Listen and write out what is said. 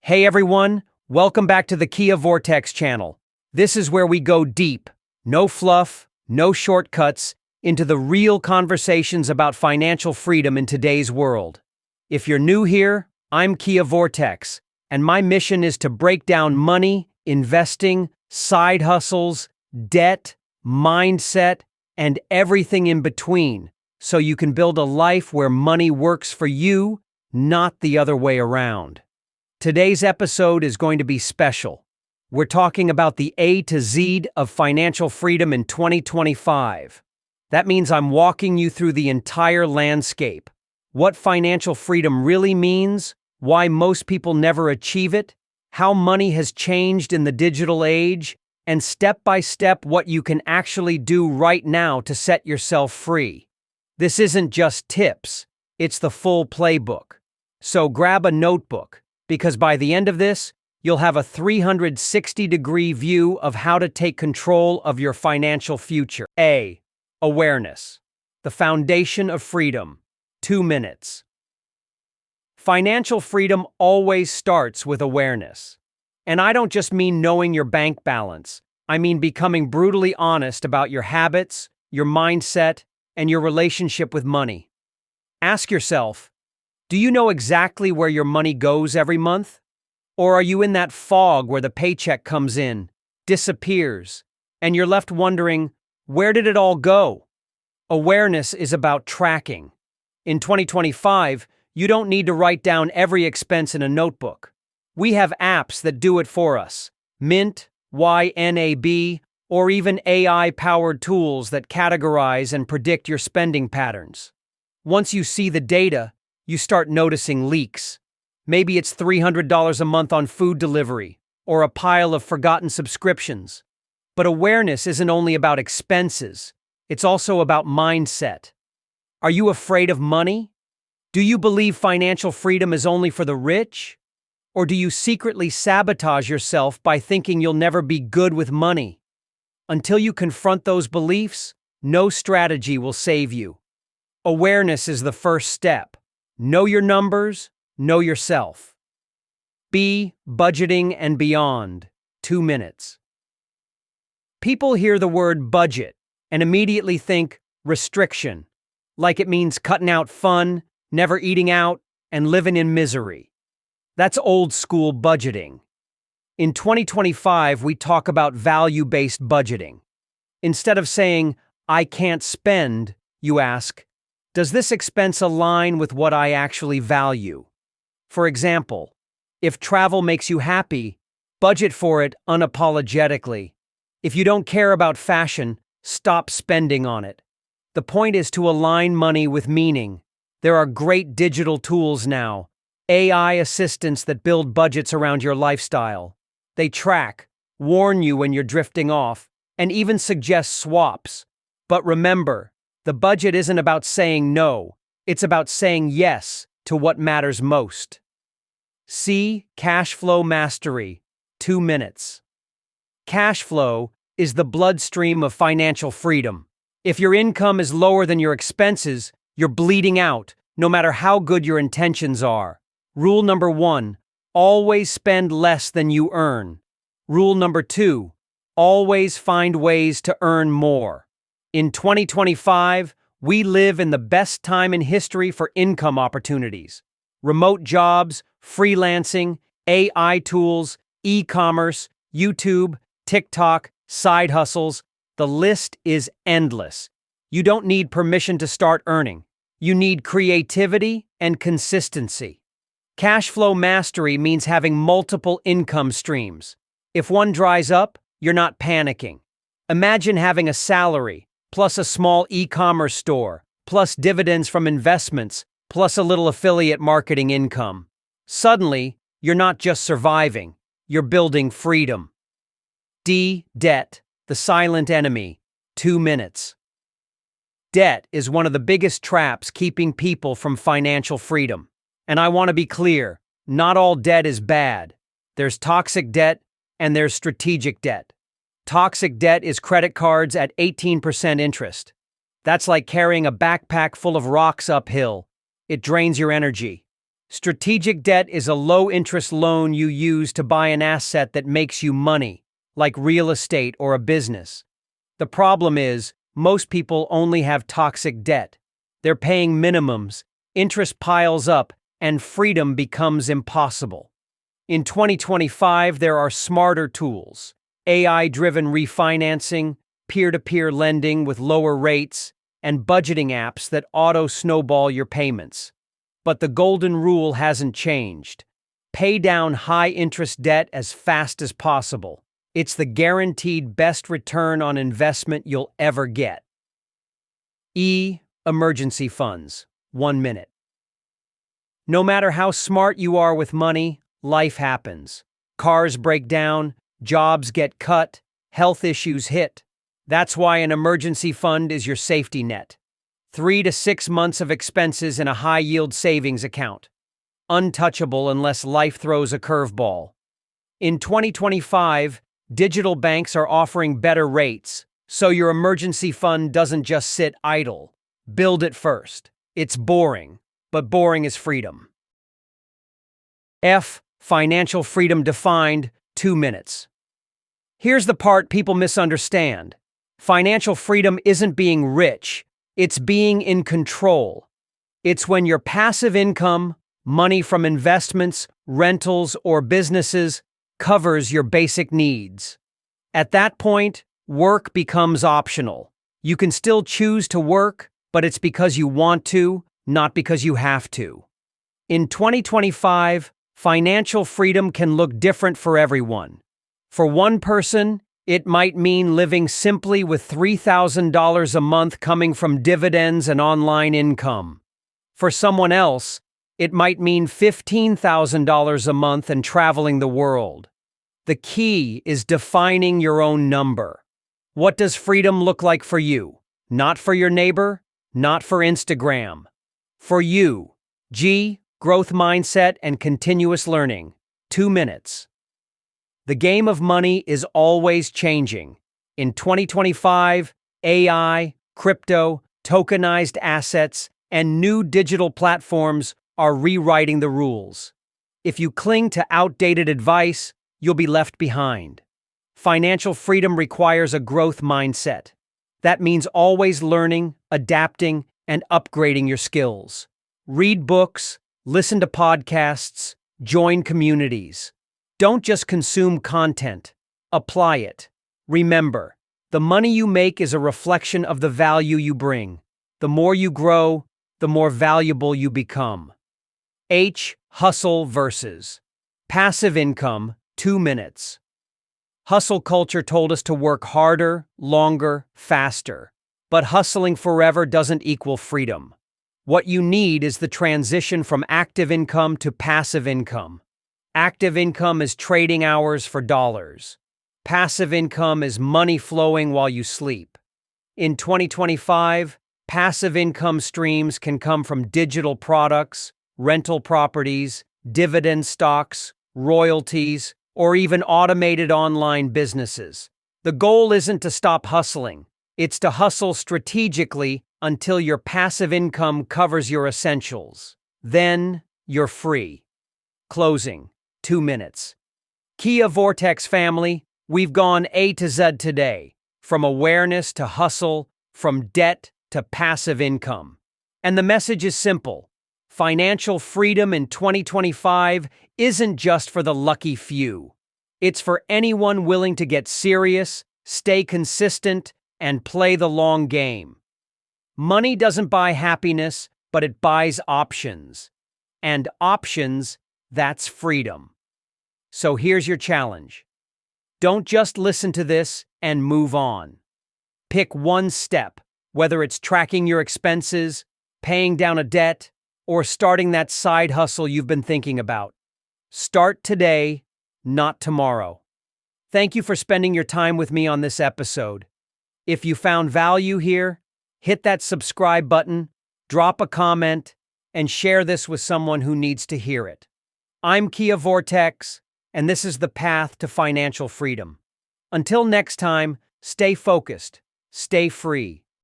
Hey everyone, welcome back to the Vortex channel. This is where we go deep, no fluff, no shortcuts, into the real conversations about financial freedom in today's world. If you're new here, I'm Vortex, and my mission is to break down money, investing, side hustles, debt, mindset, and everything in between, so you can build a life where money works for you, not the other way around. Today's episode is going to be special. We're talking about the A to Z of financial freedom in 2025. That means I'm walking you through the entire landscape. What financial freedom really means, why most people never achieve it, how money has changed in the digital age, and step by step what you can actually do right now to set yourself free. This isn't just tips, it's the full playbook. So grab a notebook, because by the end of this, you'll have a 360-degree view of how to take control of your financial future. A. Awareness. The foundation of freedom. 2 minutes. Financial freedom always starts with awareness. And I don't just mean knowing your bank balance. I mean becoming brutally honest about your habits, your mindset, and your relationship with money. Ask yourself, do you know exactly where your money goes every month? Or are you in that fog where the paycheck comes in, disappears, and you're left wondering, where did it all go? Awareness is about tracking. In 2025, you don't need to write down every expense in a notebook. We have apps that do it for us. Mint, YNAB, or even AI-powered tools that categorize and predict your spending patterns. Once you see the data, you start noticing leaks. Maybe it's $300 a month on food delivery, or a pile of forgotten subscriptions. But awareness isn't only about expenses, it's also about mindset. Are you afraid of money? Do you believe financial freedom is only for the rich? Or do you secretly sabotage yourself by thinking you'll never be good with money? Until you confront those beliefs, no strategy will save you. Awareness is the first step. Know your numbers, know yourself. B. Budgeting and beyond. 2 minutes. People hear the word budget and immediately think restriction, like it means cutting out fun, never eating out, and living in misery. That's old school budgeting. In 2025, we talk about value-based budgeting. Instead of saying, I can't spend, you ask, does this expense align with what I actually value? For example, if travel makes you happy, budget for it unapologetically. If you don't care about fashion, stop spending on it. The point is to align money with meaning. There are great digital tools now, AI assistants that build budgets around your lifestyle. They track, warn you when you're drifting off, and even suggest swaps. But remember, the budget isn't about saying no, it's about saying yes to what matters most. C. Cash flow mastery. 2 minutes. Cash flow is the bloodstream of financial freedom. If your income is lower than your expenses, you're bleeding out, no matter how good your intentions are. Rule number 1, always spend less than you earn. Rule number 2, always find ways to earn more. In 2025, we live in the best time in history for income opportunities. Remote jobs, freelancing, AI tools, e-commerce, YouTube, TikTok, side hustles. The list is endless. You don't need permission to start earning. You need creativity and consistency. Cash flow mastery means having multiple income streams. If one dries up, you're not panicking. Imagine having a salary, plus a small e-commerce store, plus dividends from investments, plus a little affiliate marketing income. Suddenly, you're not just surviving, you're building freedom. D. Debt, the silent enemy. 2 minutes. Debt is one of the biggest traps keeping people from financial freedom. And I want to be clear, not all debt is bad. There's toxic debt and there's strategic debt. Toxic debt is credit cards at 18% interest. That's like carrying a backpack full of rocks uphill. It drains your energy. Strategic debt is a low-interest loan you use to buy an asset that makes you money, like real estate or a business. The problem is, most people only have toxic debt. They're paying minimums, interest piles up, and freedom becomes impossible. In 2025, there are smarter tools: AI-driven refinancing, peer-to-peer lending with lower rates, and budgeting apps that auto-snowball your payments. But the golden rule hasn't changed. Pay down high-interest debt as fast as possible. It's the guaranteed best return on investment you'll ever get. Emergency funds. 1 minute. No matter how smart you are with money, life happens. Cars break down, jobs get cut, health issues hit. That's why an emergency fund is your safety net. 3 to 6 months of expenses in a high-yield savings account. Untouchable unless life throws a curveball. In 2025, digital banks are offering better rates, so your emergency fund doesn't just sit idle. Build it first. It's boring, but boring is freedom. Financial freedom defined, 2 minutes. Here's the part people misunderstand. Financial freedom isn't being rich, it's being in control. It's when your passive income, money from investments, rentals, or businesses, covers your basic needs. At that point, work becomes optional. You can still choose to work, but it's because you want to, not because you have to. In 2025, financial freedom can look different for everyone. For one person, it might mean living simply with $3,000 a month coming from dividends and online income. For someone else, it might mean $15,000 a month and traveling the world. The key is defining your own number. What does freedom look like for you? Not for your neighbor, not for Instagram. For you. Growth mindset and continuous learning. 2 minutes. The game of money is always changing. In 2025, AI, crypto, tokenized assets, and new digital platforms are rewriting the rules. If you cling to outdated advice, you'll be left behind. Financial freedom requires a growth mindset. That means always learning, adapting, and upgrading your skills. Read books, listen to podcasts, join communities. Don't just consume content, apply it. Remember, the money you make is a reflection of the value you bring. The more you grow, the more valuable you become. Hustle versus passive income, 2 minutes. Hustle culture told us to work harder, longer, faster. But hustling forever doesn't equal freedom. What you need is the transition from active income to passive income. Active income is trading hours for dollars. Passive income is money flowing while you sleep. In 2025, passive income streams can come from digital products, rental properties, dividend stocks, royalties, or even automated online businesses. The goal isn't to stop hustling. It's to hustle strategically until your passive income covers your essentials. Then, you're free. Closing. 2 minutes. Kia Vortex family, we've gone A to Z today, from awareness to hustle, from debt to passive income. And the message is simple. Financial freedom in 2025 isn't just for the lucky few. It's for anyone willing to get serious, stay consistent, and play the long game. Money doesn't buy happiness, but it buys options. And options, that's freedom. So here's your challenge. Don't just listen to this and move on. Pick one step, whether it's tracking your expenses, paying down a debt, or starting that side hustle you've been thinking about. Start today, not tomorrow. Thank you for spending your time with me on this episode. If you found value here, hit that subscribe button, drop a comment, and share this with someone who needs to hear it. I'm Kia Vortex, and this is the path to financial freedom. Until next time, stay focused, stay free,